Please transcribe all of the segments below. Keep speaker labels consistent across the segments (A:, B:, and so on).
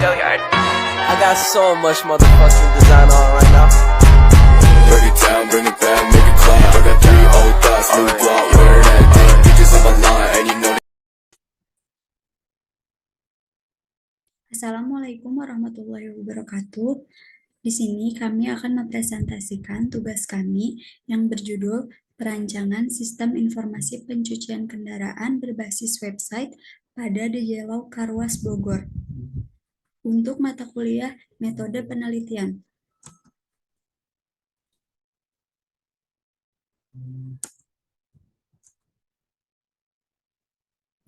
A: I got so much motherfucking design on right now.
B: Break it down, bring it back, make it clap. I got 3 old thoughts, new block, wear that thing. Bitches on my line, and you know.
C: Assalamualaikum warahmatullahi wabarakatuh. Di sini kami akan mempresentasikan tugas kami yang berjudul Perancangan Sistem Informasi Pencucian Kendaraan berbasis website pada The Yellow Car Wash Bogor untuk mata kuliah Metode Penelitian.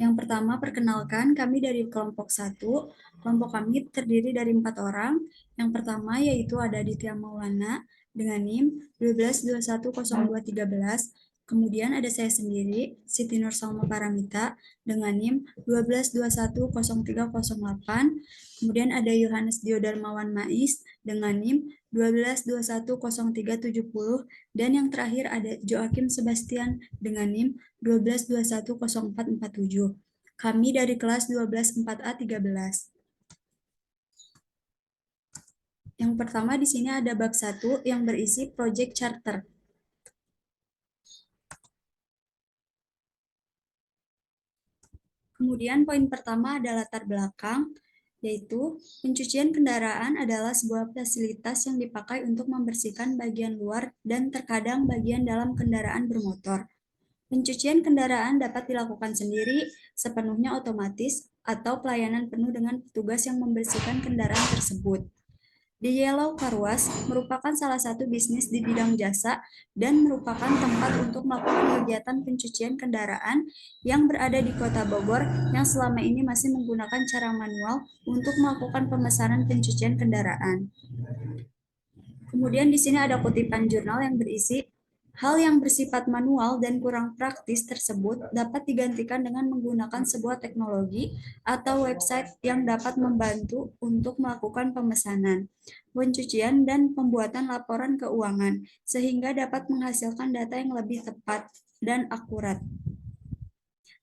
C: Yang pertama, perkenalkan, kami dari kelompok 1. Kelompok kami terdiri dari 4 orang. Yang pertama yaitu ada Aditya Maulana dengan NIM 12210213. Kemudian ada saya sendiri, Siti Nur Salma Paramita dengan NIM 12210308. Kemudian ada Yohanes Diodarmawan Mais dengan NIM 12210370. Dan yang terakhir ada Joakim Sebastian dengan NIM 12210447. Kami dari kelas 124A13. Yang pertama di sini ada bab 1 yang berisi project charter. Kemudian poin pertama ada latar belakang, yaitu pencucian kendaraan adalah sebuah fasilitas yang dipakai untuk membersihkan bagian luar dan terkadang bagian dalam kendaraan bermotor. Pencucian kendaraan dapat dilakukan sendiri, sepenuhnya otomatis, atau pelayanan penuh dengan petugas yang membersihkan kendaraan tersebut. The Yellow Car Wash merupakan salah satu bisnis di bidang jasa dan merupakan tempat untuk melakukan kegiatan pencucian kendaraan yang berada di Kota Bogor yang selama ini masih menggunakan cara manual untuk melakukan pemesanan pencucian kendaraan. Kemudian di sini ada kutipan jurnal yang berisi, hal yang bersifat manual dan kurang praktis tersebut dapat digantikan dengan menggunakan sebuah teknologi atau website yang dapat membantu untuk melakukan pemesanan, pencucian, dan pembuatan laporan keuangan, sehingga dapat menghasilkan data yang lebih tepat dan akurat.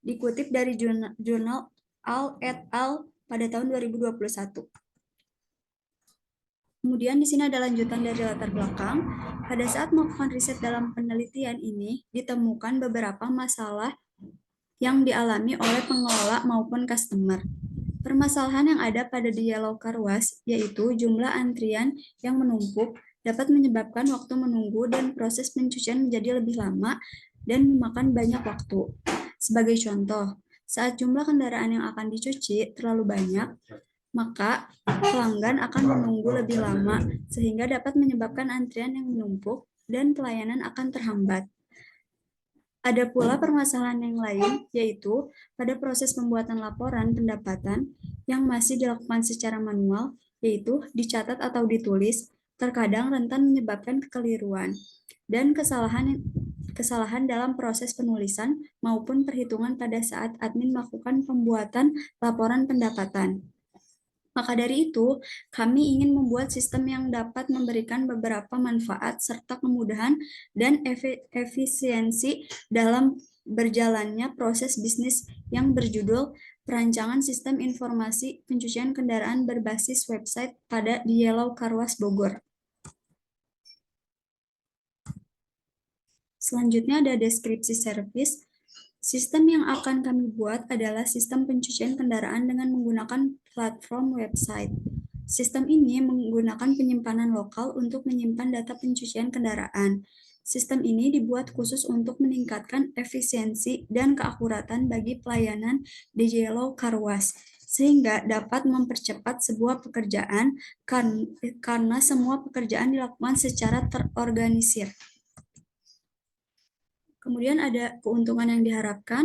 C: Dikutip dari jurnal Al et al. Pada tahun 2021. Kemudian di sini ada lanjutan dari latar belakang. Pada saat melakukan riset dalam penelitian ini, ditemukan beberapa masalah yang dialami oleh pengelola maupun customer. Permasalahan yang ada pada The Yellow Car Wash yaitu jumlah antrian yang menumpuk dapat menyebabkan waktu menunggu dan proses pencucian menjadi lebih lama dan memakan banyak waktu. Sebagai contoh, saat jumlah kendaraan yang akan dicuci terlalu banyak, maka pelanggan akan menunggu lebih lama sehingga dapat menyebabkan antrian yang menumpuk dan pelayanan akan terhambat. Ada pula permasalahan yang lain, yaitu pada proses pembuatan laporan pendapatan yang masih dilakukan secara manual, yaitu dicatat atau ditulis, terkadang rentan menyebabkan kekeliruan dan kesalahan dalam proses penulisan maupun perhitungan pada saat admin melakukan pembuatan laporan pendapatan. Maka dari itu, kami ingin membuat sistem yang dapat memberikan beberapa manfaat serta kemudahan dan efisiensi dalam berjalannya proses bisnis yang berjudul Perancangan Sistem Informasi Pencucian Kendaraan berbasis website pada The Yellow Car Wash Bogor. Selanjutnya ada deskripsi service. Sistem yang akan kami buat adalah sistem pencucian kendaraan dengan menggunakan platform website. Sistem ini menggunakan penyimpanan lokal untuk menyimpan data pencucian kendaraan. Sistem ini dibuat khusus untuk meningkatkan efisiensi dan keakuratan bagi pelayanan The Yellow Car Wash, sehingga dapat mempercepat sebuah pekerjaan karena semua pekerjaan dilakukan secara terorganisir. Kemudian ada keuntungan yang diharapkan.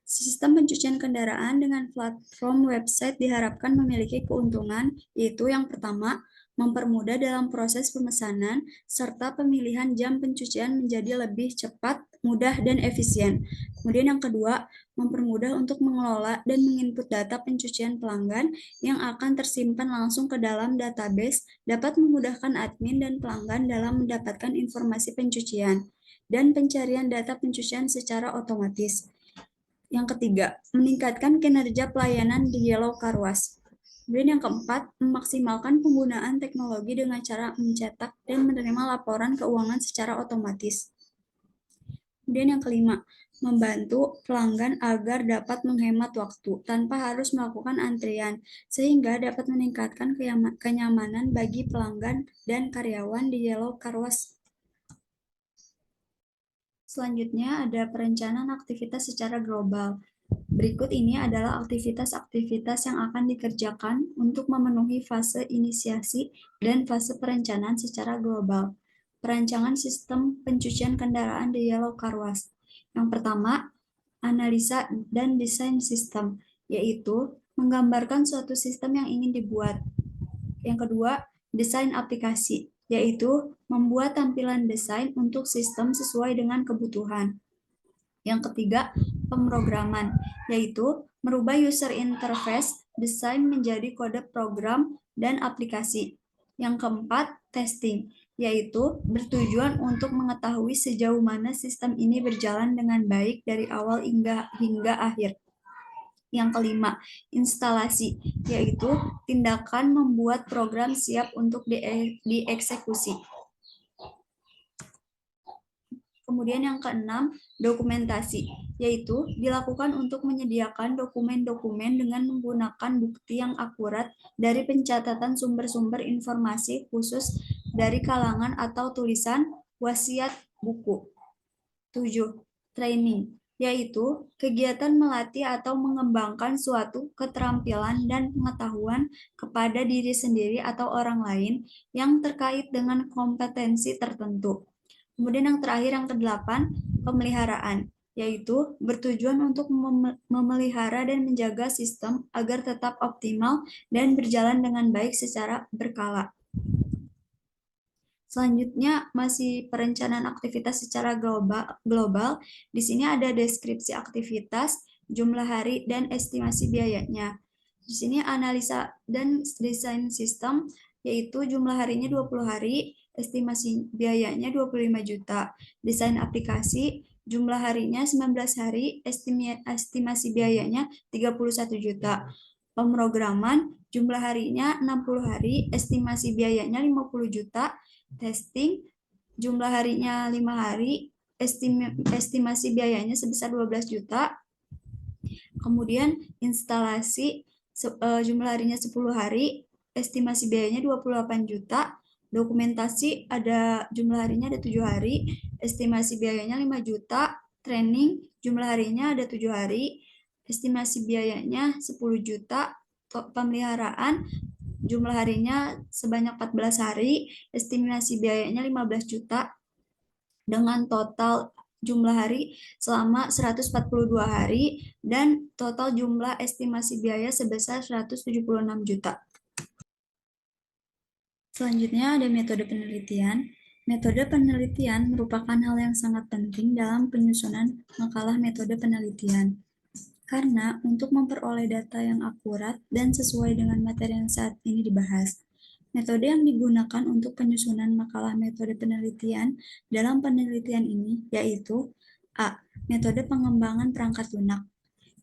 C: Sistem pencucian kendaraan dengan platform website diharapkan memiliki keuntungan, yaitu yang pertama, mempermudah dalam proses pemesanan, serta pemilihan jam pencucian menjadi lebih cepat, mudah, dan efisien. Kemudian yang kedua, mempermudah untuk mengelola dan menginput data pencucian pelanggan yang akan tersimpan langsung ke dalam database, dapat memudahkan admin dan pelanggan dalam mendapatkan informasi pencucian dan pencarian data pencucian secara otomatis. Yang ketiga, meningkatkan kinerja pelayanan di Yellow Car Wash. Kemudian yang keempat, memaksimalkan penggunaan teknologi dengan cara mencetak dan menerima laporan keuangan secara otomatis. Kemudian yang kelima, membantu pelanggan agar dapat menghemat waktu tanpa harus melakukan antrian, sehingga dapat meningkatkan kenyamanan bagi pelanggan dan karyawan di Yellow Car Wash. Selanjutnya ada perencanaan aktivitas secara global. Berikut ini adalah aktivitas-aktivitas yang akan dikerjakan untuk memenuhi fase inisiasi dan fase perencanaan secara global. Perancangan sistem pencucian kendaraan di Yellow Car Wash. Yang pertama, analisa dan desain sistem, yaitu menggambarkan suatu sistem yang ingin dibuat. Yang kedua, desain aplikasi, yaitu membuat tampilan desain untuk sistem sesuai dengan kebutuhan. Yang ketiga, pemrograman, yaitu merubah user interface desain menjadi kode program dan aplikasi. Yang keempat, testing, yaitu bertujuan untuk mengetahui sejauh mana sistem ini berjalan dengan baik dari awal hingga akhir. Yang kelima, instalasi, yaitu tindakan membuat program siap untuk dieksekusi. Kemudian yang keenam, dokumentasi, yaitu dilakukan untuk menyediakan dokumen-dokumen dengan menggunakan bukti yang akurat dari pencatatan sumber-sumber informasi khusus dari kalangan atau tulisan wasiat buku. 7. Training, yaitu kegiatan melatih atau mengembangkan suatu keterampilan dan pengetahuan kepada diri sendiri atau orang lain yang terkait dengan kompetensi tertentu. Kemudian yang terakhir, yang kedelapan, pemeliharaan, yaitu bertujuan untuk memelihara dan menjaga sistem agar tetap optimal dan berjalan dengan baik secara berkala. Selanjutnya masih perencanaan aktivitas secara global. Di sini ada deskripsi aktivitas, jumlah hari, dan estimasi biayanya. Di sini analisa dan desain sistem, yaitu jumlah harinya 20 hari, estimasi biayanya 25 juta. Desain aplikasi, jumlah harinya 19 hari, estimasi biayanya 31 juta. Pemrograman, jumlah harinya 60 hari, estimasi biayanya 50 juta. Testing, jumlah harinya 5 hari, estimasi biayanya sebesar 12 juta. Kemudian instalasi, jumlah harinya 10 hari, estimasi biayanya 28 juta. Dokumentasi ada jumlah harinya ada 7 hari, estimasi biayanya 5 juta. Training, jumlah harinya ada 7 hari, estimasi biayanya 10 juta. Pemeliharaan, jumlah harinya sebanyak 14 hari, estimasi biayanya 15 juta, dengan total jumlah hari selama 142 hari, dan total jumlah estimasi biaya sebesar 176 juta. Selanjutnya ada metode penelitian. Metode penelitian merupakan hal yang sangat penting dalam penyusunan makalah metode penelitian. Karena untuk memperoleh data yang akurat dan sesuai dengan materi yang saat ini dibahas, metode yang digunakan untuk penyusunan makalah metode penelitian dalam penelitian ini yaitu A. Metode pengembangan perangkat lunak.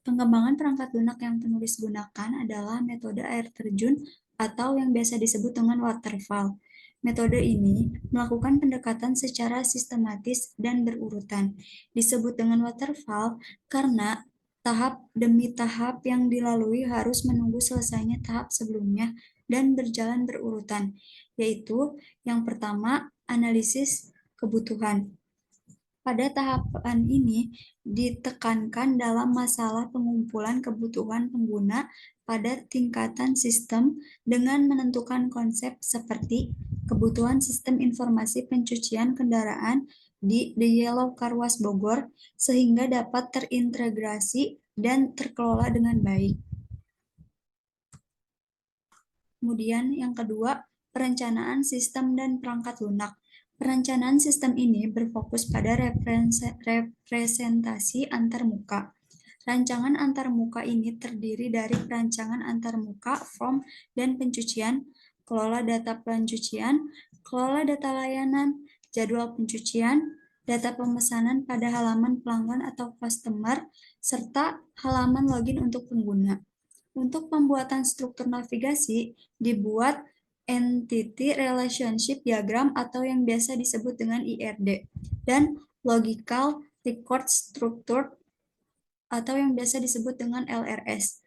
C: Pengembangan perangkat lunak yang penulis gunakan adalah metode air terjun atau yang biasa disebut dengan waterfall. Metode ini melakukan pendekatan secara sistematis dan berurutan. Disebut dengan waterfall karena tahap demi tahap yang dilalui harus menunggu selesainya tahap sebelumnya dan berjalan berurutan, yaitu yang pertama, analisis kebutuhan. Pada tahapan ini ditekankan dalam masalah pengumpulan kebutuhan pengguna pada tingkatan sistem dengan menentukan konsep seperti kebutuhan sistem informasi pencucian kendaraan di The Yellow Car Wash Bogor sehingga dapat terintegrasi dan terkelola dengan baik. Kemudian yang kedua, perencanaan sistem dan perangkat lunak. Perencanaan sistem ini berfokus pada representasi antarmuka. Rancangan antarmuka ini terdiri dari perancangan antarmuka, form, dan pencucian, kelola data pencucian, kelola data layanan, jadwal pencucian, data pemesanan pada halaman pelanggan atau customer, serta halaman login untuk pengguna. Untuk pembuatan struktur navigasi, dibuat Entity Relationship Diagram atau yang biasa disebut dengan IRD, dan Logical Record Structure atau yang biasa disebut dengan LRS.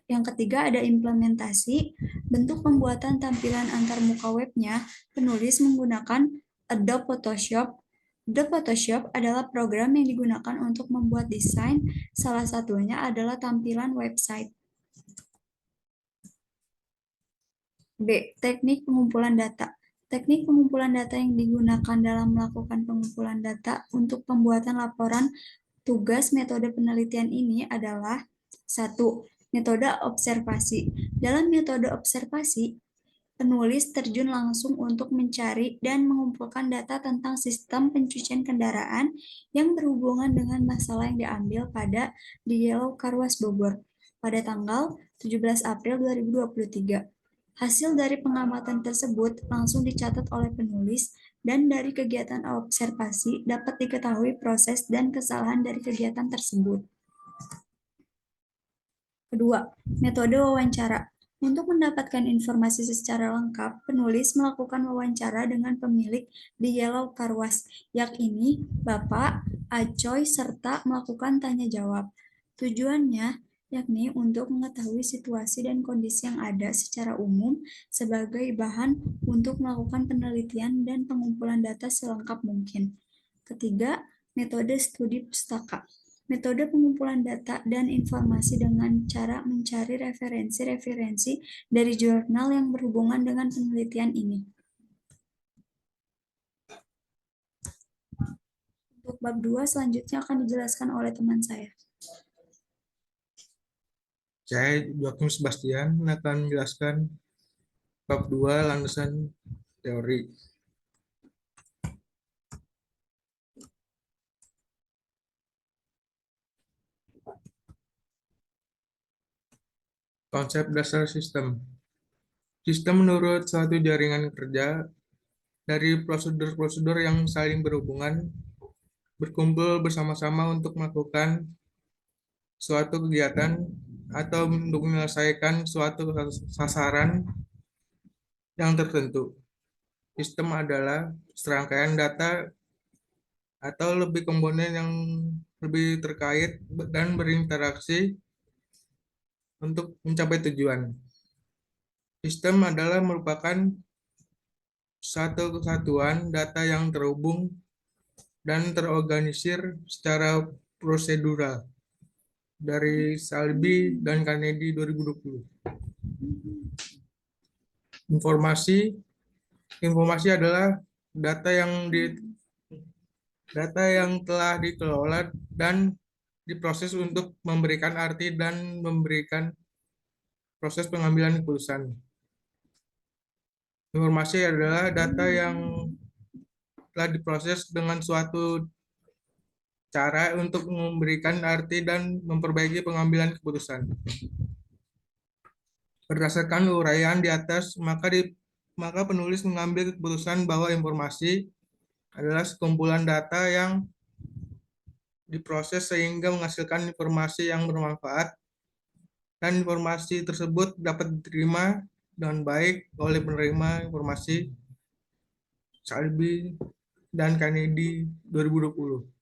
C: Yang ketiga ada implementasi. Bentuk pembuatan tampilan antarmuka webnya, penulis menggunakan Adobe Photoshop. Adobe Photoshop adalah program yang digunakan untuk membuat desain, salah satunya adalah tampilan website. B. Teknik pengumpulan data. Teknik pengumpulan data yang digunakan dalam melakukan pengumpulan data untuk pembuatan laporan tugas metode penelitian ini adalah 1. Metode observasi. Dalam metode observasi, penulis terjun langsung untuk mencari dan mengumpulkan data tentang sistem pencucian kendaraan yang berhubungan dengan masalah yang diambil pada di Yellow Car Wash Bogor pada tanggal 17 April 2023. Hasil dari pengamatan tersebut langsung dicatat oleh penulis, dan dari kegiatan observasi dapat diketahui proses dan kesalahan dari kegiatan tersebut. Kedua, metode wawancara. Untuk mendapatkan informasi secara lengkap, penulis melakukan wawancara dengan pemilik di Yellow Car Wash, yakni Bapak Acoy, serta melakukan tanya jawab. Tujuannya yakni untuk mengetahui situasi dan kondisi yang ada secara umum sebagai bahan untuk melakukan penelitian dan pengumpulan data selengkap mungkin. Ketiga, metode studi pustaka. Metode pengumpulan data dan informasi dengan cara mencari referensi-referensi dari jurnal yang berhubungan dengan penelitian ini. Untuk bab 2 selanjutnya akan dijelaskan oleh teman saya.
D: Saya Joakim Sebastian akan menjelaskan bab 2 landasan teori. Konsep dasar sistem. Sistem menurut suatu jaringan kerja dari prosedur-prosedur yang saling berhubungan, berkumpul bersama-sama untuk melakukan suatu kegiatan atau untuk menyelesaikan suatu sasaran yang tertentu. Sistem adalah serangkaian data atau lebih komponen yang lebih terkait dan berinteraksi untuk mencapai tujuan. Sistem adalah merupakan satu kesatuan data yang terhubung dan terorganisir secara prosedural. Dari Salby dan Kennedy 2020. Informasi adalah data yang telah dikelola dan diproses untuk memberikan arti dan memberikan proses pengambilan keputusan. Informasi adalah data yang telah diproses dengan suatu cara untuk memberikan arti dan memperbaiki pengambilan keputusan. Berdasarkan uraian di atas, maka penulis mengambil keputusan bahwa informasi adalah sekumpulan data yang diproses sehingga menghasilkan informasi yang bermanfaat, dan informasi tersebut dapat diterima dengan baik oleh penerima informasi. Salby dan Kennedy 2020.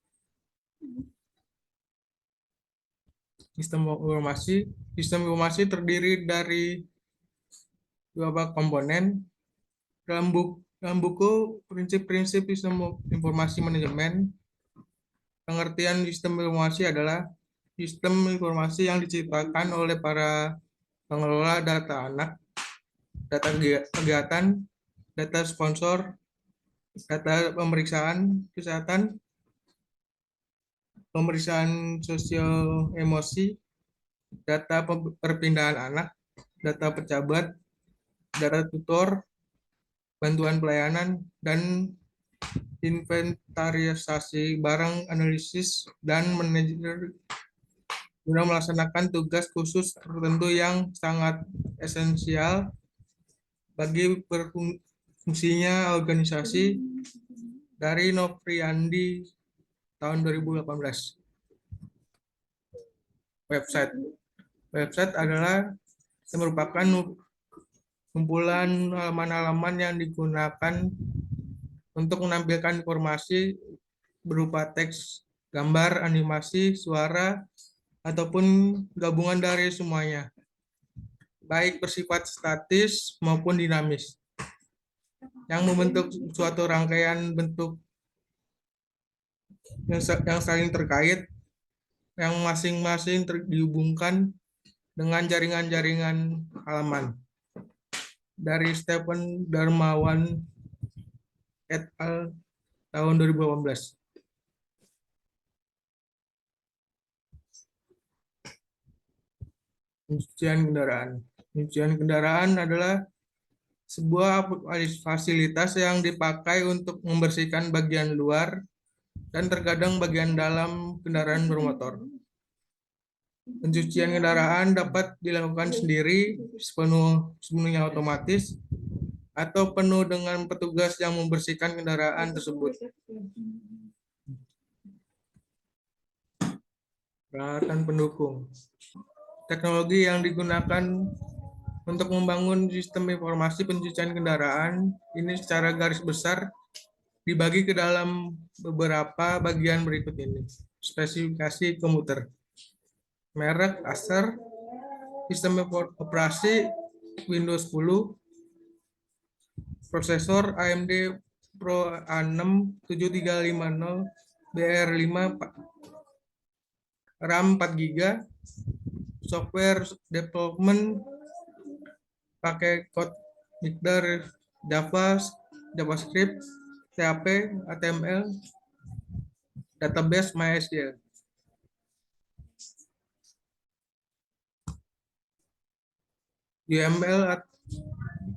D: Sistem informasi terdiri dari beberapa komponen. Dalam buku Prinsip-prinsip Sistem Informasi Manajemen, pengertian sistem informasi adalah sistem informasi yang diciptakan oleh para pengelola data anak, data kegiatan, data sponsor, data pemeriksaan kesehatan, pemeriksaan sosial emosi, data perpindahan anak, data pejabat, data tutor, bantuan pelayanan, dan inventarisasi barang, analisis, dan manajer guna melaksanakan tugas khusus tertentu yang sangat esensial bagi berfungsinya organisasi. Dari Nopriandi tahun 2018. Website. Website adalah yang merupakan kumpulan halaman-halaman yang digunakan untuk menampilkan informasi berupa teks, gambar, animasi, suara, ataupun gabungan dari semuanya, baik bersifat statis maupun dinamis, yang membentuk suatu rangkaian bentuk yang saling terkait, yang masing-masing dihubungkan dengan jaringan-jaringan halaman. Dari Stephen Darmawan et al. Tahun 2018. Pencucian kendaraan. Pencucian kendaraan adalah sebuah fasilitas yang dipakai untuk membersihkan bagian luar dan terkadang bagian dalam kendaraan bermotor. Pencucian kendaraan dapat dilakukan sendiri, sepenuhnya otomatis, atau penuh dengan petugas yang membersihkan kendaraan tersebut. Peralatan pendukung. Teknologi yang digunakan untuk membangun sistem informasi pencucian kendaraan ini secara garis besar dibagi ke dalam beberapa bagian berikut ini. Spesifikasi komputer. Merek Acer, sistem operasi Windows 10, prosesor AMD Pro A6 7350 BR5, RAM 4 GB, software development pakai code Mixer, Java, JavaScript, PHP, HTML, database MySQL. UML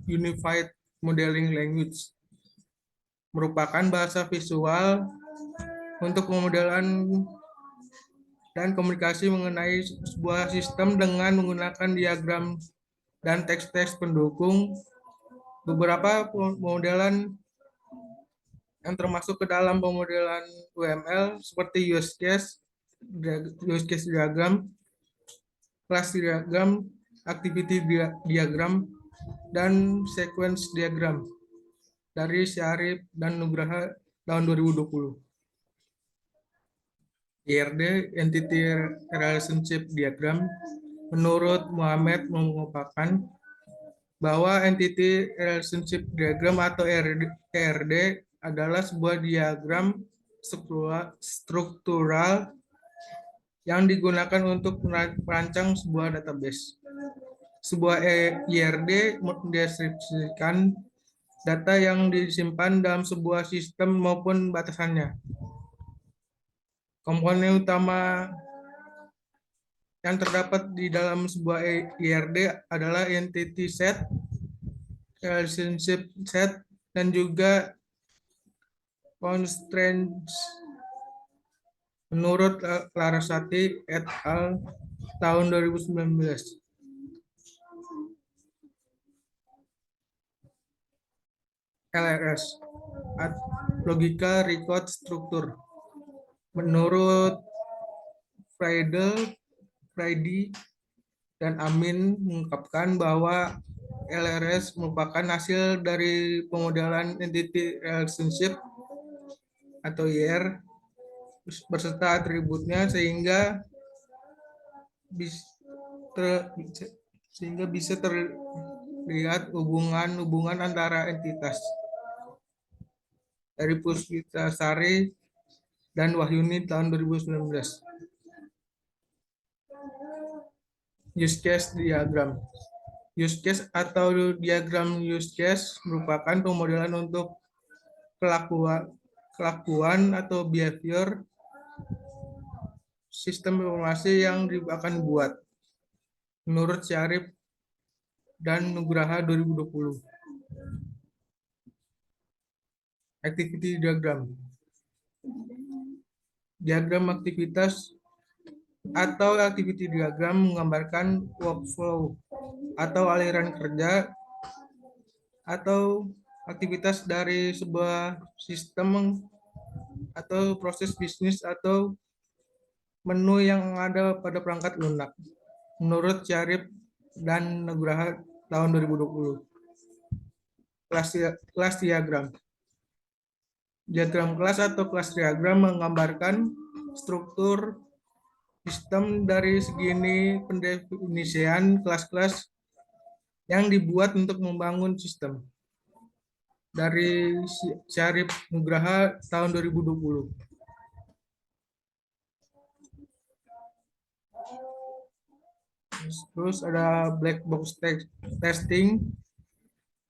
D: Unified Modeling Language merupakan bahasa visual untuk pemodelan dan komunikasi mengenai sebuah sistem dengan menggunakan diagram dan teks-teks pendukung. Beberapa pemodelan yang termasuk ke dalam pemodelan UML seperti use case diagram, class diagram, activity diagram, dan sequence diagram dari Syarif dan Nugraha tahun 2020. IRD, Entity Relationship Diagram, menurut Muhammad mengungkapkan bahwa Entity Relationship Diagram atau ERD adalah sebuah diagram struktural yang digunakan untuk merancang sebuah database. Sebuah IRD mendeskripsikan data yang disimpan dalam sebuah sistem maupun batasannya. Komponen utama yang terdapat di dalam sebuah IRD adalah entity set, relationship set, dan juga constraints. Menurut Larasati et al. Tahun 2019. LRS, Logical Record Structure. Menurut Friday dan Amin mengungkapkan bahwa LRS merupakan hasil dari pemodelan entity relationship atau IR beserta atributnya sehingga bisa terlihat hubungan antara entitas. Dari Puspitasari dan Wahyuni tahun 2019. Use case diagram. Use case atau diagram use case merupakan pemodelan untuk kelakuan atau behavior sistem informasi yang akan dibuat. Menurut Syarif dan Nugraha 2020. Activity diagram. Diagram aktivitas atau activity diagram menggambarkan workflow atau aliran kerja atau aktivitas dari sebuah sistem atau proses bisnis atau menu yang ada pada perangkat lunak. menurut Syarif dan Nugraha tahun 2020. Kelas diagram. Diagram kelas atau kelas diagram menggambarkan struktur sistem dari segini pendefinisian kelas-kelas yang dibuat untuk membangun sistem. Dari Syarif Nugraha tahun 2020. Terus ada black box testing.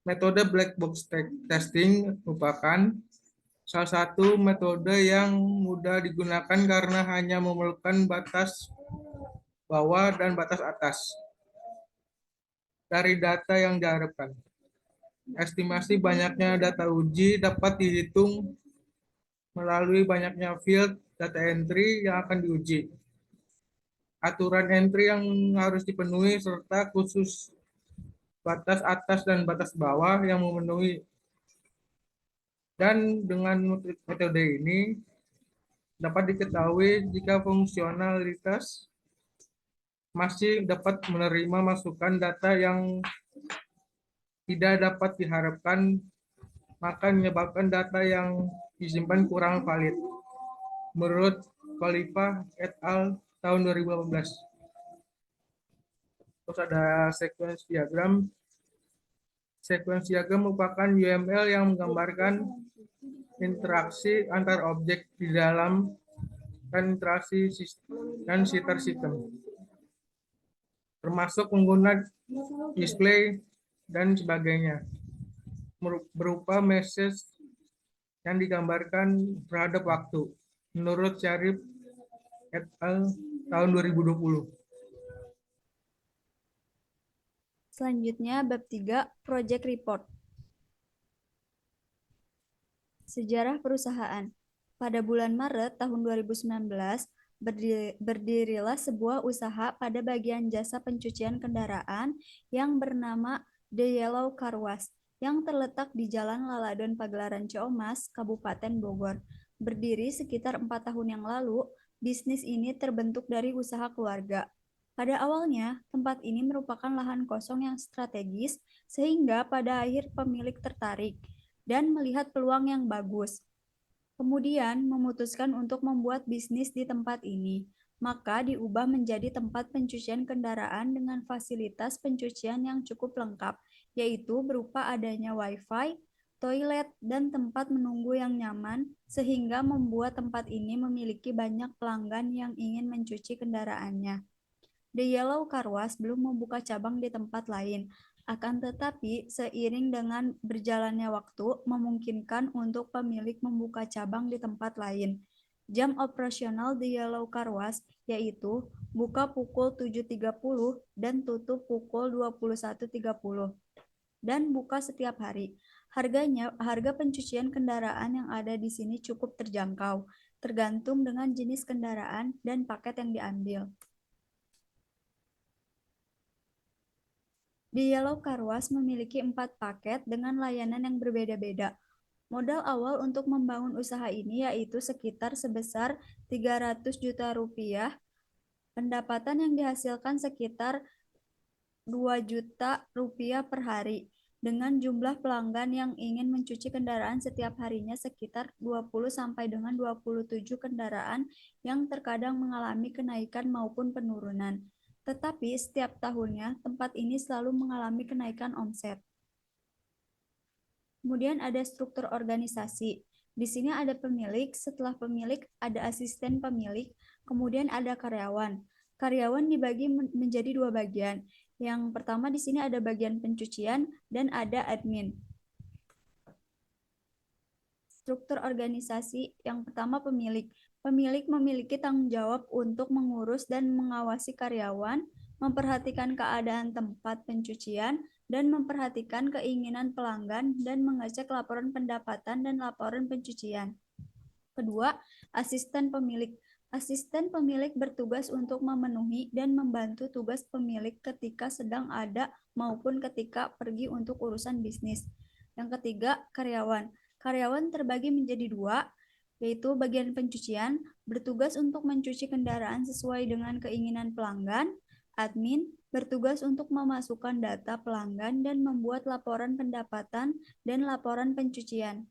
D: Metode black box testing merupakan salah satu metode yang mudah digunakan karena hanya memerlukan batas bawah dan batas atas dari data yang diharapkan. Estimasi banyaknya data uji dapat dihitung melalui banyaknya field data entry yang akan diuji. Aturan entry yang harus dipenuhi serta khusus batas atas dan batas bawah yang memenuhi. Dan dengan metode ini dapat diketahui jika fungsionalitas masih dapat menerima masukan data yang tidak dapat diharapkan, maka menyebabkan data yang disimpan kurang valid. Menurut Khalifa et al. Tahun 2018. Terus ada sequence diagram. Sequence diagram merupakan UML yang menggambarkan interaksi antar objek di dalam dan interaksi dan sekitar sistem, termasuk pengguna display dan sebagainya, berupa message yang digambarkan terhadap waktu, menurut Syarif et al. Tahun 2020.
C: Selanjutnya, bab 3, Project Report. Sejarah perusahaan. Pada bulan Maret tahun 2019, berdirilah sebuah usaha pada bagian jasa pencucian kendaraan yang bernama The Yellow Car Wash, yang terletak di Jalan Laladon Pagelaran Ciamas, Kabupaten Bogor. Berdiri sekitar 4 tahun yang lalu, bisnis ini terbentuk dari usaha keluarga. Pada awalnya, tempat ini merupakan lahan kosong yang strategis, sehingga pada akhir pemilik tertarik dan melihat peluang yang bagus. Kemudian memutuskan untuk membuat bisnis di tempat ini, maka diubah menjadi tempat pencucian kendaraan dengan fasilitas pencucian yang cukup lengkap, yaitu berupa adanya Wi-Fi, toilet, dan tempat menunggu yang nyaman, sehingga membuat tempat ini memiliki banyak pelanggan yang ingin mencuci kendaraannya. The Yellow Car Wash belum membuka cabang di tempat lain, akan tetapi seiring dengan berjalannya waktu memungkinkan untuk pemilik membuka cabang di tempat lain. Jam operasional The Yellow Car Wash yaitu buka pukul 7.30 dan tutup pukul 21.30 dan buka setiap hari. Harga pencucian kendaraan yang ada di sini cukup terjangkau, tergantung dengan jenis kendaraan dan paket yang diambil. The Yellow Car Wash memiliki 4 paket dengan layanan yang berbeda-beda. Modal awal untuk membangun usaha ini yaitu sekitar sebesar 300 juta rupiah. Pendapatan yang dihasilkan sekitar 2 juta rupiah per hari. Dengan jumlah pelanggan yang ingin mencuci kendaraan setiap harinya sekitar 20 sampai dengan 27 kendaraan yang terkadang mengalami kenaikan maupun penurunan. Tetapi setiap tahunnya tempat ini selalu mengalami kenaikan omset. Kemudian ada struktur organisasi. Di sini ada pemilik, setelah pemilik ada asisten pemilik, kemudian ada karyawan. Karyawan dibagi menjadi 2 bagian. Yang pertama di sini ada bagian pencucian dan ada admin. Struktur organisasi yang pertama pemilik. Pemilik memiliki tanggung jawab untuk mengurus dan mengawasi karyawan, memperhatikan keadaan tempat pencucian, dan memperhatikan keinginan pelanggan dan mengecek laporan pendapatan dan laporan pencucian. Kedua, asisten pemilik. Asisten pemilik bertugas untuk memenuhi dan membantu tugas pemilik ketika sedang ada maupun ketika pergi untuk urusan bisnis. Yang ketiga, karyawan. Karyawan terbagi menjadi 2, yaitu bagian pencucian, bertugas untuk mencuci kendaraan sesuai dengan keinginan pelanggan, Admin bertugas untuk memasukkan data pelanggan dan membuat laporan pendapatan dan laporan pencucian.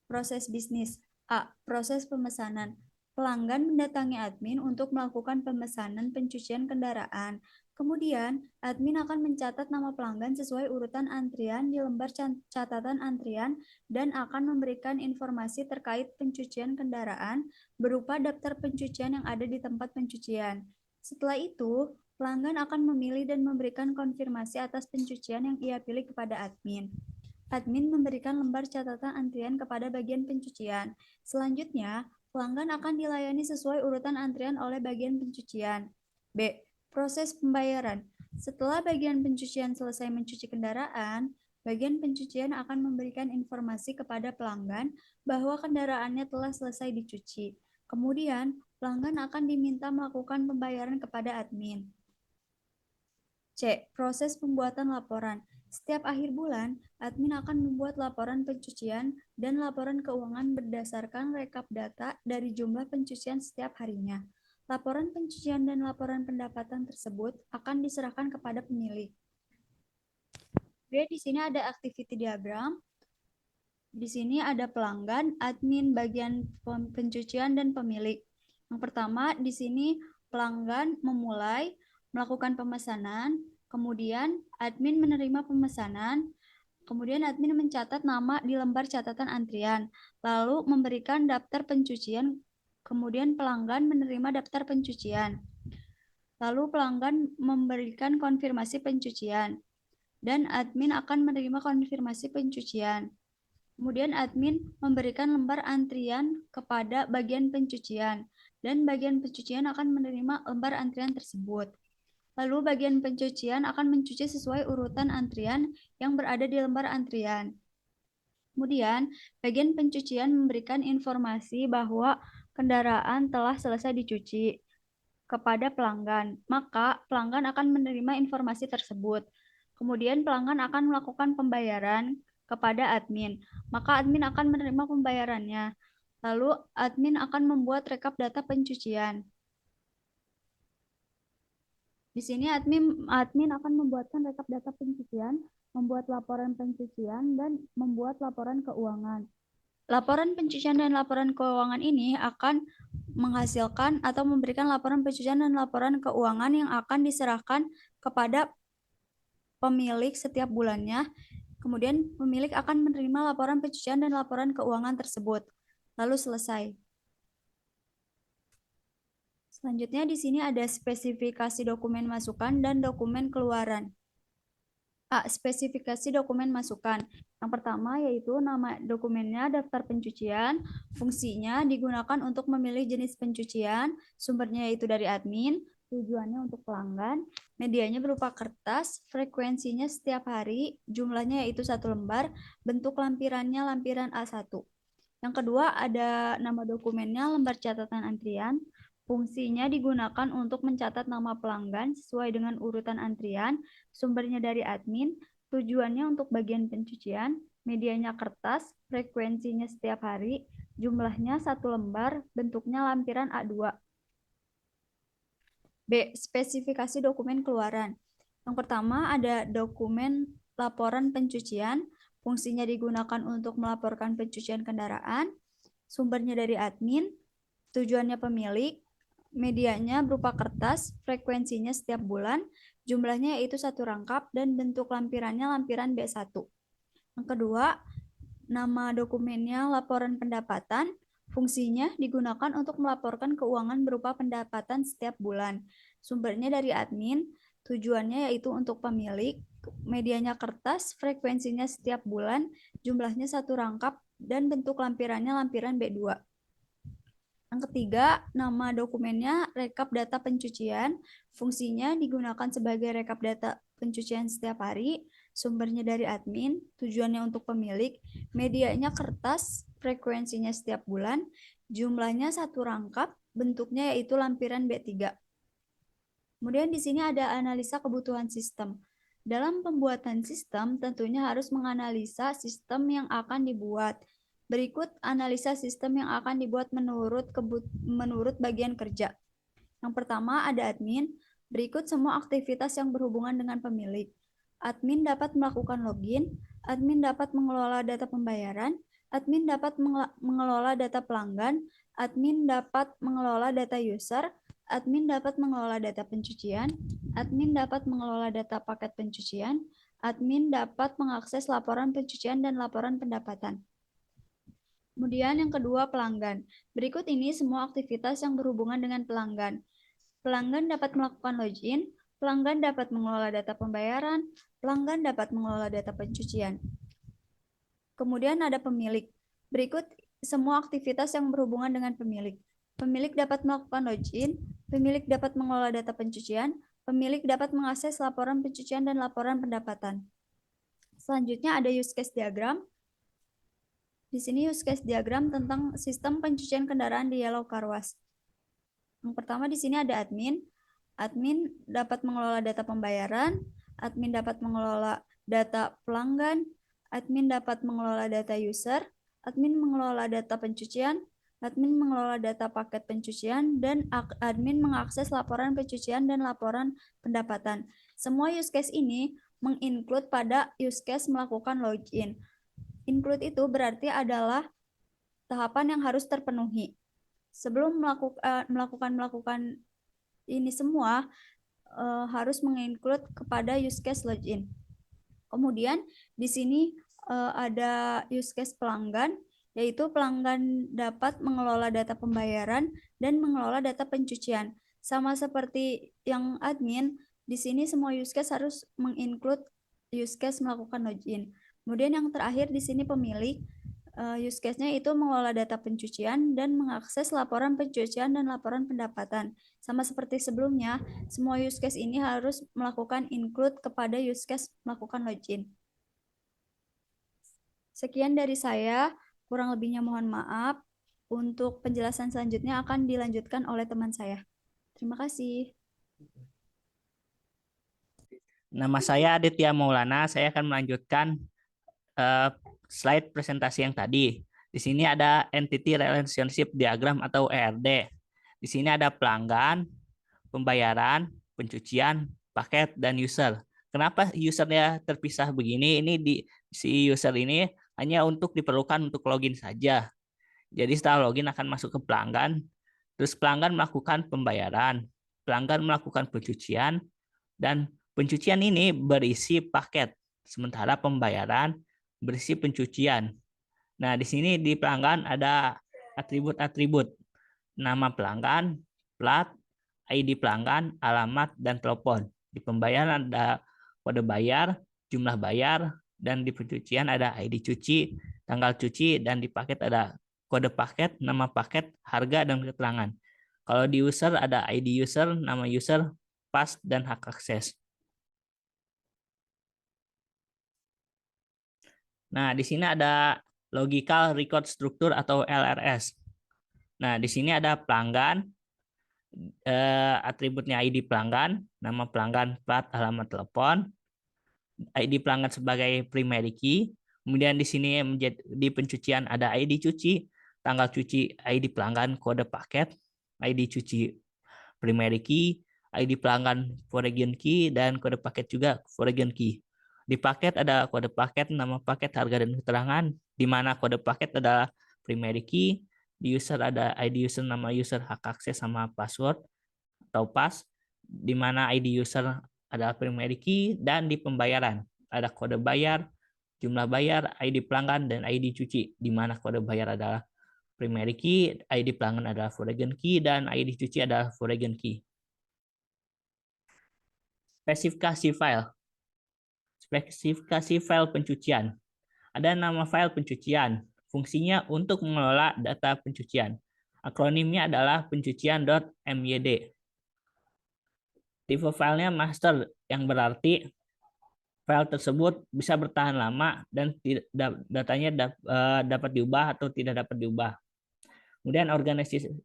C: Proses bisnis. A. Proses pemesanan. Pelanggan mendatangi admin untuk melakukan pemesanan pencucian kendaraan. Kemudian, admin akan mencatat nama pelanggan sesuai urutan antrian di lembar catatan antrian dan akan memberikan informasi terkait pencucian kendaraan berupa daftar pencucian yang ada di tempat pencucian. Setelah itu, pelanggan akan memilih dan memberikan konfirmasi atas pencucian yang ia pilih kepada admin. Admin memberikan lembar catatan antrian kepada bagian pencucian. Selanjutnya, pelanggan akan dilayani sesuai urutan antrian oleh bagian pencucian. B. Proses pembayaran. Setelah bagian pencucian selesai mencuci kendaraan, bagian pencucian akan memberikan informasi kepada pelanggan bahwa kendaraannya telah selesai dicuci. Kemudian, pelanggan akan diminta melakukan pembayaran kepada admin. C. Proses pembuatan laporan. Setiap akhir bulan, admin akan membuat laporan pencucian dan laporan keuangan berdasarkan rekap data dari jumlah pencucian setiap harinya. Laporan pencucian dan laporan pendapatan tersebut akan diserahkan kepada pemilik. B. Di sini ada activity diagram. Di sini ada pelanggan, admin, bagian pencucian, dan pemilik. Yang pertama, di sini pelanggan memulai melakukan pemesanan, kemudian admin menerima pemesanan, kemudian admin mencatat nama di lembar catatan antrian, lalu memberikan daftar pencucian, kemudian pelanggan menerima daftar pencucian, lalu pelanggan memberikan konfirmasi pencucian, dan admin akan menerima konfirmasi pencucian. Kemudian admin memberikan lembar antrian kepada bagian pencucian, dan bagian pencucian akan menerima lembar antrian tersebut. Lalu bagian pencucian akan mencuci sesuai urutan antrian yang berada di lembar antrian. Kemudian, bagian pencucian memberikan informasi bahwa kendaraan telah selesai dicuci kepada pelanggan. Maka, pelanggan akan menerima informasi tersebut. Kemudian, pelanggan akan melakukan pembayaran kepada admin. Maka, admin akan menerima pembayarannya. Lalu, admin akan membuat rekap data pencucian. Di sini admin akan membuatkan rekap data pencucian, membuat laporan pencucian, dan membuat laporan keuangan. Laporan pencucian dan laporan keuangan ini akan menghasilkan atau memberikan laporan pencucian dan laporan keuangan yang akan diserahkan kepada pemilik setiap bulannya. Kemudian pemilik akan menerima laporan pencucian dan laporan keuangan tersebut. Lalu selesai. Selanjutnya di sini ada spesifikasi dokumen masukan dan dokumen keluaran. A. Spesifikasi dokumen masukan. Yang pertama yaitu nama dokumennya daftar pencucian, fungsinya digunakan untuk memilih jenis pencucian, sumbernya yaitu dari admin, tujuannya untuk pelanggan, medianya berupa kertas, frekuensinya setiap hari, jumlahnya yaitu 1 lembar, bentuk lampirannya lampiran A1. Yang kedua ada nama dokumennya lembar catatan antrian, fungsinya digunakan untuk mencatat nama pelanggan sesuai dengan urutan antrian, sumbernya dari admin, tujuannya untuk bagian pencucian, medianya kertas, frekuensinya setiap hari, jumlahnya 1 lembar, bentuknya lampiran A2. B. Spesifikasi dokumen keluaran. Yang pertama ada dokumen laporan pencucian, fungsinya digunakan untuk melaporkan pencucian kendaraan, sumbernya dari admin, tujuannya pemilik, medianya berupa kertas, frekuensinya setiap bulan, jumlahnya yaitu 1 rangkap, dan bentuk lampirannya lampiran B1. Yang kedua, nama dokumennya laporan pendapatan, fungsinya digunakan untuk melaporkan keuangan berupa pendapatan setiap bulan. Sumbernya dari admin, tujuannya yaitu untuk pemilik, medianya kertas, frekuensinya setiap bulan, jumlahnya 1 rangkap, dan bentuk lampirannya lampiran B2. Yang ketiga, nama dokumennya rekap data pencucian, fungsinya digunakan sebagai rekap data pencucian setiap hari, sumbernya dari admin, tujuannya untuk pemilik, medianya kertas, frekuensinya setiap bulan, jumlahnya 1 rangkap, bentuknya yaitu lampiran B3. Kemudian di sini ada analisa kebutuhan sistem. Dalam pembuatan sistem tentunya harus menganalisa sistem yang akan dibuat. Berikut analisa sistem yang akan dibuat menurut bagian kerja. Yang pertama ada admin. Berikut semua aktivitas yang berhubungan dengan pemilik. Admin dapat melakukan login, admin dapat mengelola data pembayaran, admin dapat mengelola data pelanggan, admin dapat mengelola data user, admin dapat mengelola data pencucian, admin dapat mengelola data paket pencucian, admin dapat mengakses laporan pencucian dan laporan pendapatan. Kemudian yang kedua, pelanggan. Berikut ini semua aktivitas yang berhubungan dengan pelanggan. Pelanggan dapat melakukan login, pelanggan dapat mengelola data pembayaran, pelanggan dapat mengelola data pencucian. Kemudian ada pemilik. Berikut semua aktivitas yang berhubungan dengan pemilik. Pemilik dapat melakukan login, pemilik dapat mengelola data pencucian, pemilik dapat mengakses laporan pencucian dan laporan pendapatan. Selanjutnya ada use case diagram. Di sini use case diagram tentang sistem pencucian kendaraan di Yellow Car Wash. Yang pertama di sini ada admin. Admin dapat mengelola data pembayaran, admin dapat mengelola data pelanggan, admin dapat mengelola data user, admin mengelola data pencucian, admin mengelola data paket pencucian, dan admin mengakses laporan pencucian dan laporan pendapatan. Semua use case ini menginclude pada use case melakukan login. Include itu berarti adalah tahapan yang harus terpenuhi. Sebelum melakukan ini semua, harus menginclude kepada use case login. Kemudian di sini ada use case pelanggan, yaitu pelanggan dapat mengelola data pembayaran dan mengelola data pencucian. Sama seperti yang admin, di sini semua use case harus menginclude use case melakukan login. Kemudian yang terakhir di sini pemilik, use case-nya itu mengelola data pencucian dan mengakses laporan pencucian dan laporan pendapatan. Sama seperti sebelumnya, semua use case ini harus melakukan include kepada use case melakukan login. Sekian dari saya, kurang lebihnya mohon maaf. Untuk penjelasan selanjutnya akan dilanjutkan oleh teman saya. Terima kasih.
E: Nama saya Aditya Maulana, saya akan melanjutkan slide presentasi yang tadi. Di sini ada Entity Relationship Diagram atau ERD. Di sini ada pelanggan, pembayaran, pencucian, paket, dan user. Kenapa usernya terpisah begini? Ini si user ini hanya untuk diperlukan untuk login saja. Jadi setelah login akan masuk ke pelanggan, terus pelanggan melakukan pembayaran, pelanggan melakukan pencucian, dan pencucian ini berisi paket, sementara pembayaran berisi pencucian. Nah, di sini di pelanggan ada atribut-atribut. Nama pelanggan, plat, ID pelanggan, alamat, dan telepon. Di pembayaran ada kode bayar, jumlah bayar, dan di pencucian ada ID cuci, tanggal cuci, dan di paket ada kode paket, nama paket, harga, dan keterangan. Kalau di user ada ID user, nama user, pas, dan hak akses. Nah, di sini ada Logical Record Structure atau LRS. Nah, di sini ada pelanggan, atributnya ID pelanggan, nama pelanggan, plat, alamat telepon, ID pelanggan sebagai primary key. Kemudian di sini di pencucian ada ID cuci, tanggal cuci, ID pelanggan, kode paket, ID cuci primary key, ID pelanggan foreign key, dan kode paket juga foreign key. Di paket ada kode paket, nama paket, harga, dan keterangan, di mana kode paket adalah primary key, di user ada ID user, nama user, hak akses, sama password atau pass, di mana ID user adalah primary key, dan di pembayaran ada kode bayar, jumlah bayar, ID pelanggan, dan ID cuci, di mana kode bayar adalah primary key, ID pelanggan adalah foreign key, dan ID cuci adalah foreign key. Spesifikasi file. Spesifikasi file pencucian. Ada nama file pencucian. Fungsinya untuk mengelola data pencucian. Akronimnya adalah pencucian.myd. Tipe filenya master, yang berarti file tersebut bisa bertahan lama dan datanya dapat diubah atau tidak dapat diubah. Kemudian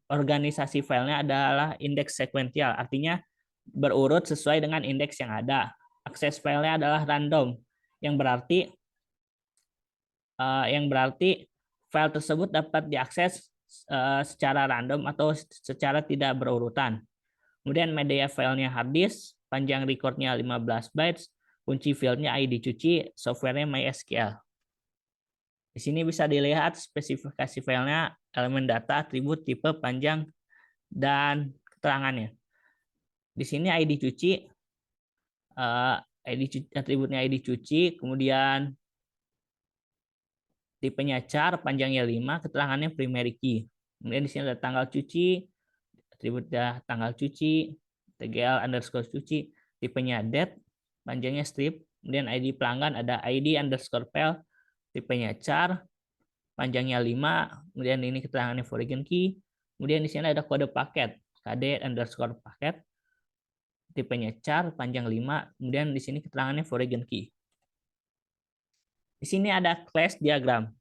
E: organisasi filenya adalah indeks sekuensial, artinya berurut sesuai dengan indeks yang ada. Akses filenya adalah random, yang berarti file tersebut dapat diakses secara random atau secara tidak berurutan. Kemudian media filenya hard disk, panjang recordnya 15 bytes, kunci filenya ID cuci, softwarenya MySQL. Di sini bisa dilihat spesifikasi filenya, elemen data, atribut, tipe, panjang, dan keterangannya. Di sini ID cuci, atributnya ID cuci, kemudian tipenya char, panjangnya 5, keterangannya primary key. Kemudian di sini ada tanggal cuci, atributnya tanggal cuci, tgl_cuci, tipenya date, panjangnya strip, kemudian ID pelanggan ada ID_pel, tipenya char, panjangnya 5, kemudian ini keterangannya foreign key, kemudian di sini ada kode paket, kd_paket, tipenya char, panjang 5, kemudian di sini keterangannya foreign key. Di sini ada class diagram.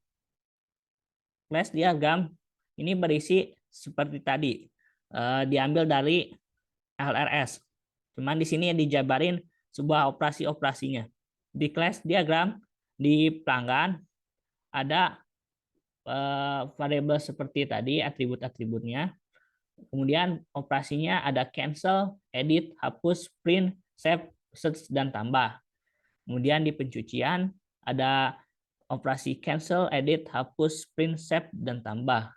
E: Class diagram ini berisi seperti tadi, diambil dari LRS. Cuman di sini dijabarin sebuah operasi-operasinya. Di class diagram, di pelanggan ada variabel seperti tadi, atribut-atributnya. Kemudian operasinya ada cancel, edit, hapus, print, save, search, dan tambah. Kemudian di pencucian ada operasi cancel, edit, hapus, print, save, dan tambah.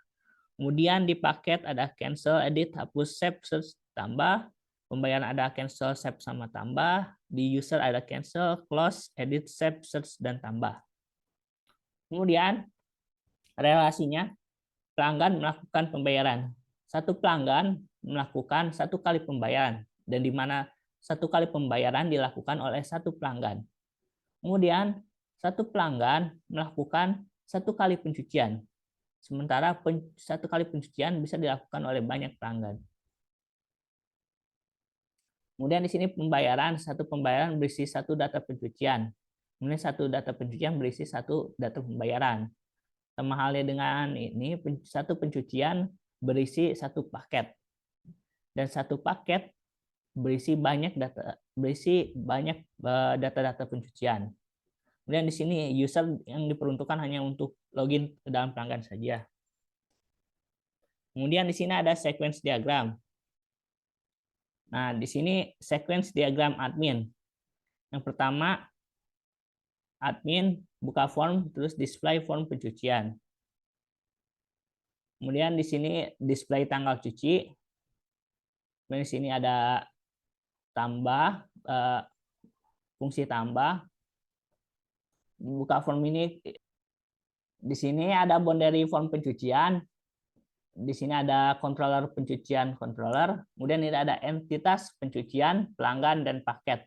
E: Kemudian di paket ada cancel, edit, hapus, save, search, tambah. Pembayaran ada cancel, save, sama tambah. Di user ada cancel, close, edit, save, search, dan tambah. Kemudian relasinya pelanggan melakukan pembayaran. Satu pelanggan melakukan satu kali pembayaran, dan di mana satu kali pembayaran dilakukan oleh satu pelanggan. Kemudian satu pelanggan melakukan satu kali pencucian, sementara satu kali pencucian bisa dilakukan oleh banyak pelanggan. Kemudian di sini pembayaran, satu pembayaran berisi satu data pencucian. Kemudian satu data pencucian berisi satu data pembayaran. Sama halnya dengan ini, satu pencucian berisi satu paket. Dan satu paket berisi banyak data-data pencucian. Kemudian di sini user yang diperuntukkan hanya untuk login ke dalam pelanggan saja. Kemudian di sini ada sequence diagram. Nah, di sini sequence diagram admin. Yang pertama, admin buka form, terus display form pencucian. Kemudian di sini display tanggal cuci. Kemudian di sini ada tambah, fungsi tambah. Buka form ini, di sini ada boundary form pencucian. Di sini ada controller pencucian controller. Kemudian ini ada entitas pencucian, pelanggan, dan paket.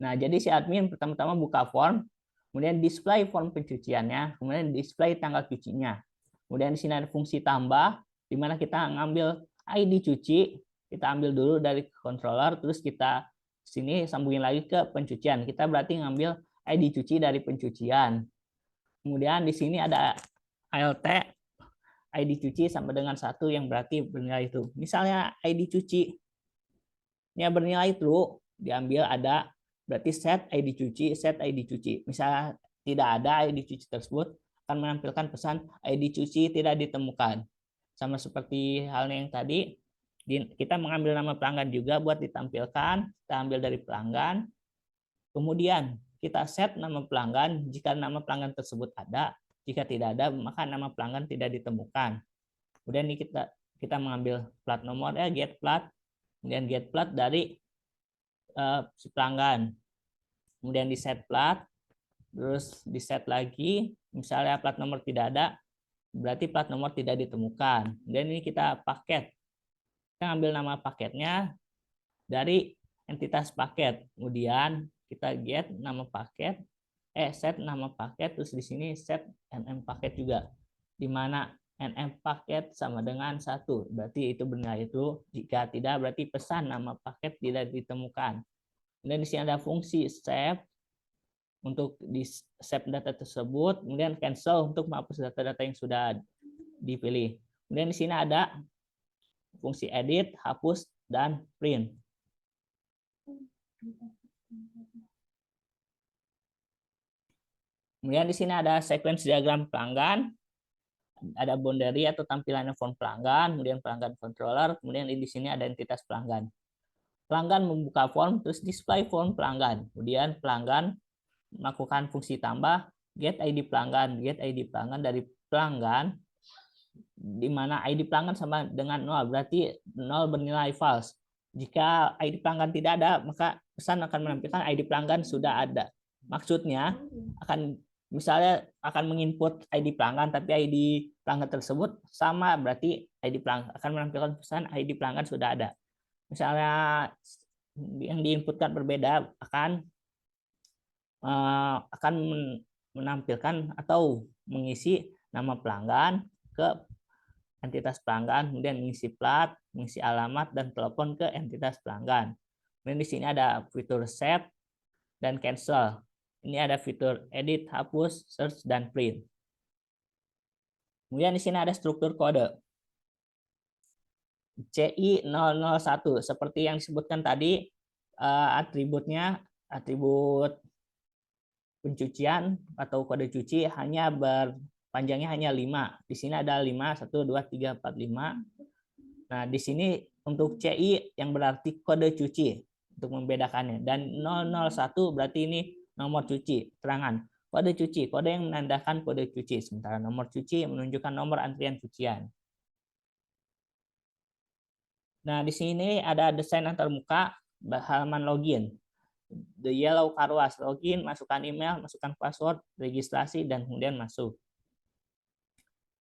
E: Nah, jadi si admin pertama-tama buka form, kemudian display form pencuciannya, kemudian display tanggal cucinya. Kemudian di sini ada fungsi tambah, di mana kita ngambil ID cuci, kita ambil dulu dari controller, terus kita sini sambungin lagi ke pencucian. Kita berarti ngambil ID cuci dari pencucian. Kemudian di sini ada ALT, ID cuci sama dengan 1 yang berarti bernilai true. Misalnya ID cuci ini bernilai true, diambil ada berarti set ID cuci, set ID cuci. Misalnya tidak ada ID cuci tersebut, akan menampilkan pesan ID cuci tidak ditemukan. Sama seperti halnya yang tadi, kita mengambil nama pelanggan juga buat ditampilkan, kita ambil dari pelanggan. Kemudian kita set nama pelanggan jika nama pelanggan tersebut ada, jika tidak ada maka nama pelanggan tidak ditemukan. Kemudian ini kita mengambil plat nomor ya, get plat, kemudian get plat dari si pelanggan. Kemudian di set plat, terus di set lagi, misalnya plat nomor tidak ada, berarti plat nomor tidak ditemukan. Dan ini kita paket. Kita ambil nama paketnya dari entitas paket. Kemudian kita get nama paket, set nama paket, terus di sini set nm paket juga. Di mana nm paket sama dengan 1. Berarti itu bernilai itu. Jika tidak, berarti pesan nama paket tidak ditemukan. Dan di sini ada fungsi save untuk di save data tersebut, kemudian cancel untuk menghapus data-data yang sudah dipilih. Kemudian di sini ada fungsi edit, hapus, dan print. Kemudian di sini ada sequence diagram pelanggan, ada boundary atau tampilan form pelanggan, kemudian pelanggan controller, kemudian di sini ada entitas pelanggan. Pelanggan membuka form, terus display form pelanggan. Kemudian pelanggan melakukan fungsi tambah get ID pelanggan dari pelanggan, di mana ID pelanggan sama dengan 0, berarti 0 bernilai false. Jika ID pelanggan tidak ada, maka pesan akan menampilkan ID pelanggan sudah ada. Maksudnya misalnya akan menginput ID pelanggan, tapi ID pelanggan tersebut sama, berarti ID pelanggan akan menampilkan pesan ID pelanggan sudah ada. Misalnya yang diinputkan berbeda, akan menampilkan atau mengisi nama pelanggan ke entitas pelanggan, kemudian mengisi plat, mengisi alamat dan telepon ke entitas pelanggan. Kemudian di sini ada fitur save dan cancel. Ini ada fitur edit, hapus, search, dan print. Kemudian di sini ada struktur kode. CI001, seperti yang disebutkan tadi, atributnya, atribut pencucian atau kode cuci panjangnya hanya 5. Di sini ada 5, 1, 2, 3, 4, 5. Nah, di sini untuk CI yang berarti kode cuci untuk membedakannya. Dan 001 berarti ini nomor cuci, terangan. Kode cuci, kode yang menandakan kode cuci. Sementara nomor cuci menunjukkan nomor antrian cucian. Nah, di sini ada desain antarmuka halaman login. The yellow karwas, login, masukkan email, masukkan password, registrasi, dan kemudian masuk.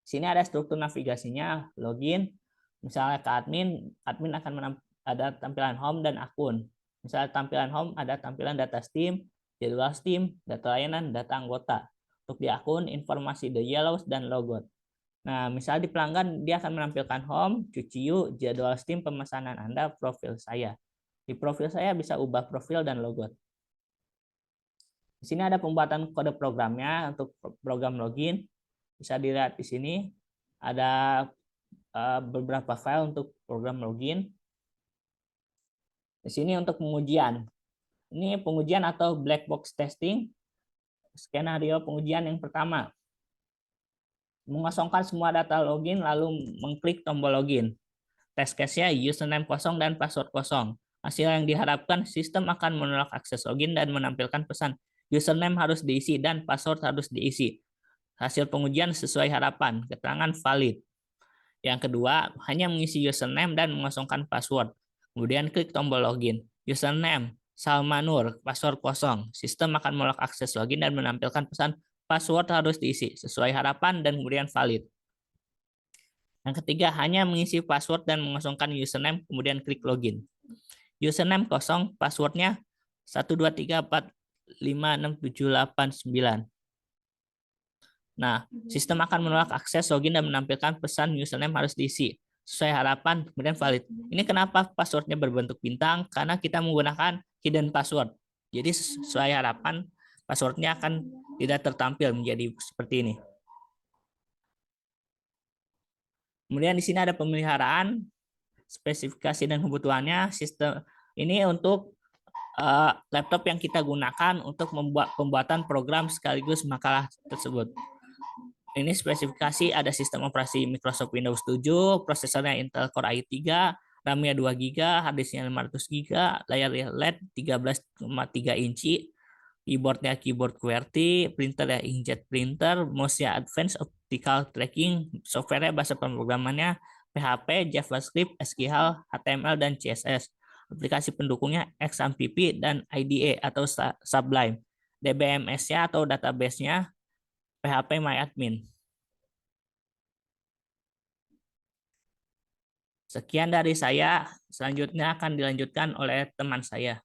E: Di sini ada struktur navigasinya, login. Misalnya ke admin akan ada tampilan home dan akun. Misalnya tampilan home ada tampilan data Steam, jadwal Steam, data layanan, data anggota. Untuk di akun, informasi the yellows dan logout. Nah, misalnya di pelanggan, dia akan menampilkan home, cuci yuk, jadwal Steam, pemesanan Anda, profil saya. Di profil saya bisa ubah profil dan logout. Di sini ada pembuatan kode programnya untuk program login. Bisa dilihat di sini ada beberapa file untuk program login. Di sini untuk pengujian. Ini pengujian atau black box testing. Skenario pengujian yang pertama. Mengosongkan semua data login lalu mengklik tombol login. Test case-nya username kosong dan password kosong. Hasil yang diharapkan, sistem akan menolak akses login dan menampilkan pesan username harus diisi dan password harus diisi. Hasil pengujian sesuai harapan, keterangan valid. Yang kedua, hanya mengisi username dan mengosongkan password. Kemudian klik tombol login. Username Salmanur, password kosong. Sistem akan menolak akses login dan menampilkan pesan password harus diisi sesuai harapan dan kemudian valid. Yang ketiga, hanya mengisi password dan mengosongkan username, kemudian klik login. Username kosong, passwordnya 123456789. Nah, sistem akan menolak akses login dan menampilkan pesan username harus diisi sesuai harapan, kemudian valid. Ini kenapa passwordnya berbentuk bintang? Karena kita menggunakan hidden password. Jadi sesuai harapan, passwordnya akan tidak tertampil menjadi seperti ini. Kemudian di sini ada pemeliharaan, spesifikasi dan kebutuhannya. Sistem ini untuk laptop yang kita gunakan untuk membuat pembuatan program sekaligus makalah tersebut. Ini spesifikasi, ada sistem operasi Microsoft Windows 7, prosesornya Intel Core i3, RAM-nya 2 GB, hard disk-nya 500 GB, layar LED 13,3 inci, keyboard-nya keyboard QWERTY, printer-nya inkjet printer, mouse-nya advanced optical tracking, software-nya bahasa pemrogramannya PHP, JavaScript, SQL, HTML, dan CSS. Aplikasi pendukungnya XAMPP dan IDE atau Sublime. DBMS-nya atau database-nya PHP MyAdmin. Sekian dari saya, selanjutnya akan dilanjutkan oleh teman saya.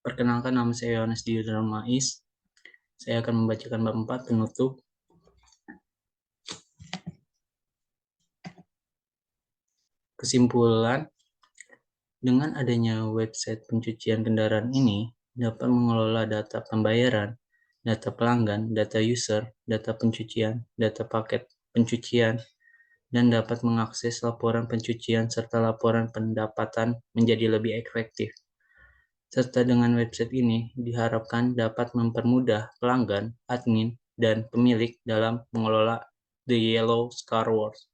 F: Perkenalkan, nama saya Yohanes Diudramais. Saya akan membacakan bab 4 penutup. Kesimpulan, dengan adanya website pencucian kendaraan ini dapat mengelola data pembayaran, data pelanggan, data user, data pencucian, data paket pencucian, dan dapat mengakses laporan pencucian serta laporan pendapatan menjadi lebih efektif. Serta dengan website ini diharapkan dapat mempermudah pelanggan, admin, dan pemilik dalam mengelola The Yellow Star Wars.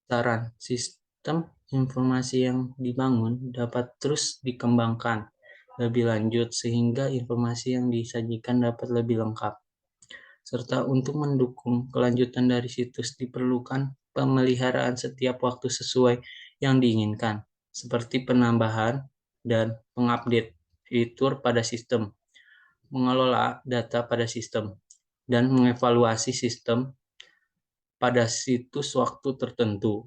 F: Saran, sistem informasi yang dibangun dapat terus dikembangkan lebih lanjut sehingga informasi yang disajikan dapat lebih lengkap. Serta untuk mendukung kelanjutan dari situs diperlukan pemeliharaan setiap waktu sesuai yang diinginkan, seperti penambahan dan pengupdate fitur pada sistem, mengelola data pada sistem, dan mengevaluasi sistem pada situs waktu tertentu.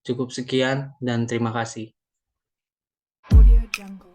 F: Cukup sekian dan terima kasih.
G: Audio Jungle.